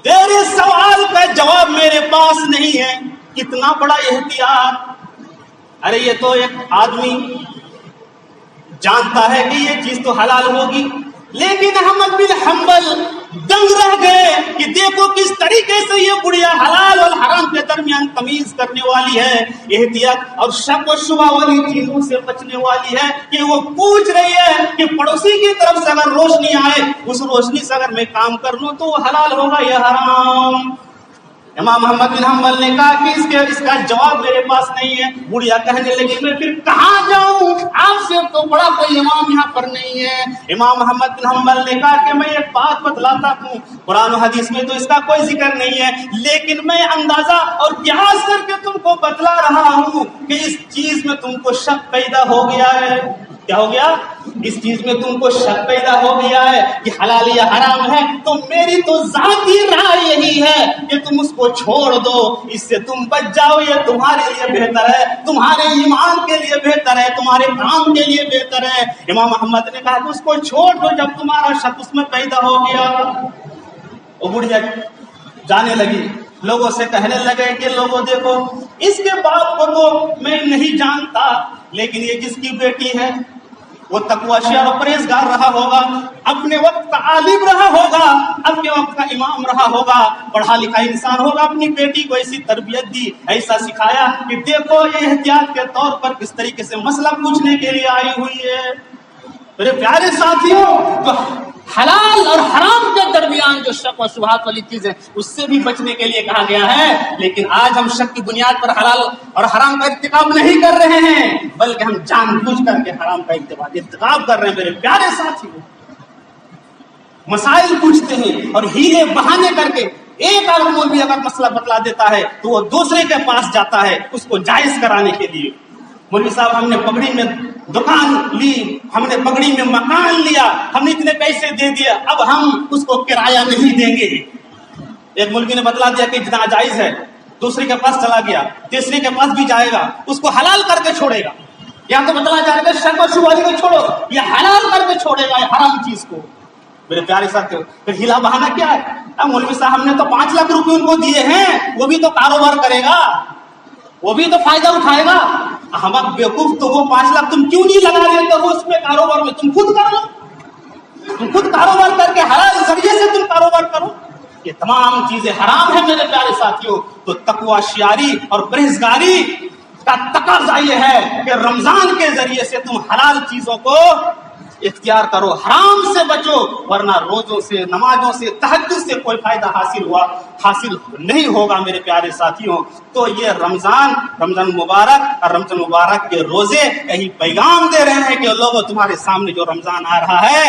تیرے سوال کا جواب میرے پاس نہیں ہے، کتنا بڑا احتیاط! ارے یہ تو ایک آدمی جانتا ہے کہ یہ چیز تو حلال ہوگی، لیکن احمد بن حنبل دنگ رہ گئے کہ دیکھو کس طریقے سے یہ بڑھیا حلال اور حرام کے درمیان تمیز کرنے والی ہے، احتیاط اور شک و شبہ والی چیزوں سے بچنے والی ہے، کہ وہ پوچھ رہی ہے کہ پڑوسی کی طرف سے اگر روشنی آئے، اس روشنی سے اگر میں کام کر لوں تو وہ حلال ہوگا یا حرام؟ امام محمد بن حنبل نے کہا کہ اس کا جواب میرے پاس نہیں ہے۔ بڑھیا کہنے لگی میں پھر کہاں جاؤں، آپ سے تو بڑا کوئی امام یہاں پر نہیں ہے۔ امام محمد بن حنبل نے کہا کہ میں ایک بات بتلاتا ہوں، قرآن و حدیث میں تو اس کا کوئی ذکر نہیں ہے، لیکن میں اندازہ اور قیاس کر کے تم کو بتلا رہا ہوں کہ اس چیز میں تم کو شک پیدا ہو گیا ہے، کیا ہو گیا؟ اس چیز میں تم کو شک پیدا ہو گیا ہے کہ حلال یا حرام ہے، تو میری تو ذاتی رائے یہی ہے کہ تم اس کو چھوڑ دو، اس سے تم بچ جاؤ، یہ تمہارے لیے بہتر ہے، تمہارے ایمان کے لیے بہتر ہے، تمہارے کام کے لیے بہتر ہے۔ امام احمد نے کہا کہ اس کو چھوڑ دو۔ جب تمہارا شک اس میں پیدا ہو گیا، وہ بڑھیا جانے لگی، لوگوں سے کہنے لگے کہ لوگوں دیکھو، اس کے باپ کو تو میں نہیں جانتا، لیکن یہ جس کی بیٹی ہے وہ تقوی شیار و پرہیزگار رہا ہوگا، اپنے وقت کا عالم رہا ہوگا، اپنے وقت کا امام رہا ہوگا، پڑھا لکھا انسان ہوگا، اپنی بیٹی کو ایسی تربیت دی، ایسا سکھایا کہ دیکھو یہ احتیاط کے طور پر کس طریقے سے مسئلہ پوچھنے کے لیے آئی ہوئی ہے۔ میرے پیارے ساتھیوں، تو حلال اور حرام کے درمیان جو شک و شبہات والی چیز ہے اس سے بھی بچنے کے لیے کہا گیا ہے، لیکن آج ہم شک کی بنیاد پر حلال اور حرام کا ارتکاب نہیں کر رہے ہیں، بلکہ ہم جان بوجھ کر کے حرام کا ارتکاب کر رہے ہیں۔ میرے پیارے ساتھیوں، مسائل پوچھتے ہیں اور ہیلے بہانے کر کے ایک اور مولوی اگر مسئلہ بتلا دیتا ہے تو وہ دوسرے کے پاس جاتا ہے اس کو جائز کرانے کے لیے۔ مولوی صاحب ہم نے پگڑی میں دکان لی، ہم نے پگڑی میں مکان لیا، ہم نے اتنے پیسے دے دیا، اب ہم اس کو کرایہ نہیں دیں گے۔ ایک مولوی نے بتلا دیا کہ اتنا جائز ہے، دوسرے کے پاس چلا گیا، تیسرے کے پاس بھی جائے گا، اس کو حلال کر کے چھوڑے گا۔ یا تو بتلا جائے گا شک و شبہات کو چھوڑو، یہ حلال کر کے چھوڑے گا یہ حرام چیز کو۔ میرے پیارے ساتھیوں، پھر ہلا بہانا کیا ہے؟ اب مولوی صاحب ہم نے تو 5 لاکھ روپے ان کو دیے ہیں، وہ بھی تو کاروبار کرے گا، وہ بھی تو فائدہ اٹھائے گا۔ احمق بیوقوف، تو وہ 5 لاکھ تم کیوں نہیں لگا لیتے ہو اس میں کاروبار میں؟ تم خود کر لو، تم خود کاروبار کر کے حلال ذریعے سے تم کاروبار کرو۔ یہ تمام چیزیں حرام ہیں میرے پیارے ساتھیوں۔ تو تقوی شیاری اور پرہیزگاری کا تقاضا یہ ہے کہ رمضان کے ذریعے سے تم حلال چیزوں کو اختیار کرو، حرام سے بچو، ورنہ روزوں سے، نمازوں سے، تہجد سے کوئی فائدہ حاصل نہیں ہوگا میرے پیارے ساتھیوں۔ تو یہ رمضان مبارک اور رمضان مبارک کے روزے یہی پیغام دے رہے ہیں کہ لوگوں تمہارے سامنے جو رمضان آ رہا ہے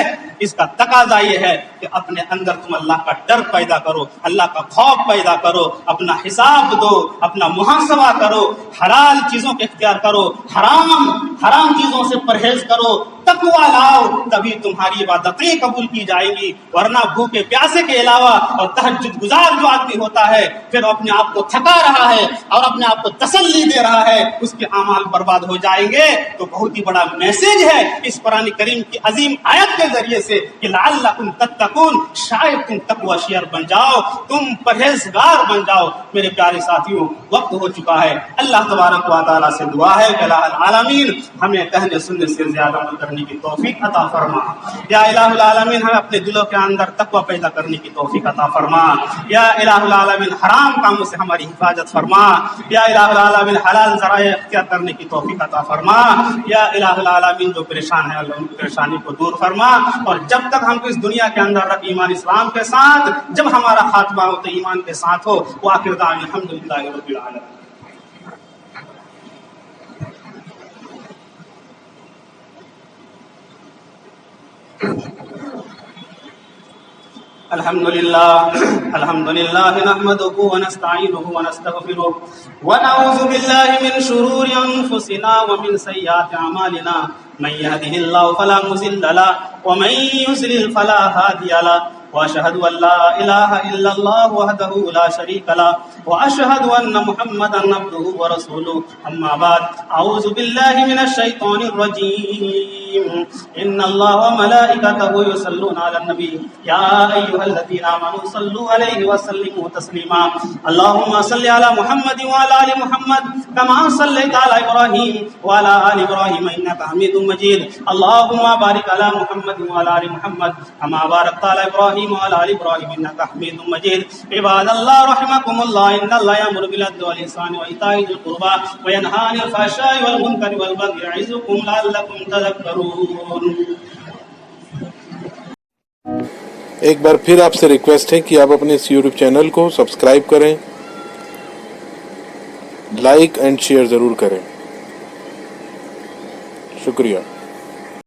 اس کا تقاضا یہ ہے کہ اپنے اندر تم اللہ کا ڈر پیدا کرو، اللہ کا خوف پیدا کرو، اپنا حساب دو، اپنا محاسبہ کرو، حلال چیزوں کے اختیار کرو، حرام چیزوں سے پرہیز کرو، تقوی لاؤ، تبھی تمہاری عبادتیں قبول کی جائیں گی۔ ورنہ بھوکے پیاسے کے علاوہ اور تہجد گزار جو آدمی ہوتا ہے پھر اپنے آپ کو تھکا رہا ہے اور اپنے آپ کو تسلی دے رہا ہے، اس کے اعمال برباد ہو جائیں گے۔ تو بہت ہی بڑا میسج ہے اس قرآن کریم کی عظیم آیت کے ذریعے سے کہ لعلکم تتقون، شاید تم تقوی شیار بن جاؤ، تم پرہیزگار بن جاؤ۔ میرے پیارے ساتھیوں، وقت ہو چکا ہے، اللہ تبارک و تعالیٰ سے دعا ہے کہ الہ العالمین ہمیں کہنے سننے سے زیادہ عمل کرنے کی توفیق عطا فرما۔ یا الہ العالمین ہمیں اپنے دلوں کے اندر تقوی پیدا کرنے کی توفیق عطا فرما۔ یا الہ العالمین حرام کاموں سے ہماری حفاظت فرما۔ یا الہ العالمین حلال ذرائع اختیار کرنے کی توفیق عطا فرما۔ یا الہ العالمین جو پریشان ہے اللہ ان کی پریشانی کو دور فرما، اور جب تک ہم کو اس دنیا کے اندر رکھ ایمان اسلام کے ساتھ، جب ہمارا خاتمہ ہو تو ایمان کے ساتھ ہو۔ وآخر دعوانا الحمدللہ رب العالمین۔ الحمد لله نحمده ونستعينه ونستغفره ونعوذ بالله من شرور أنفسنا ومن سيئات أعمالنا، من يهده الله فلا مضل له ومن يضلل فلا هادي له، وأشهد أن لا إله إلا الله وحده لا شريك له، وأشهد أن محمدا عبده ورسوله، أما بعد، أعوذ بالله من الشيطان الرجيم، إن الله وملائكته يصلون على النبي، يا أيها الذين آمنوا صلوا عليه وسلموا تسليما، اللهم صل على محمد وعلى آل محمد كما صليت على إبراهيم وعلى آل إبراهيم إنك حميد مجيد، اللهم بارك على محمد وعلى آل محمد كما باركت على إبراهيم وعلى آل إبراهيم إنك حميد مجيد۔ عباد الله رحمكم الله، إن الله يأمر بالعدل والإحسان وإيتاء ذي القربى وينهى عن الفحشاء والمنكر والبغي يعظكم لعلكم تذكرون۔ ایک بار پھر آپ سے ریکویسٹ ہے کہ آپ اپنے اس یوٹیوب چینل کو سبسکرائب کریں، لائک اینڈ شیئر ضرور کریں۔ شکریہ۔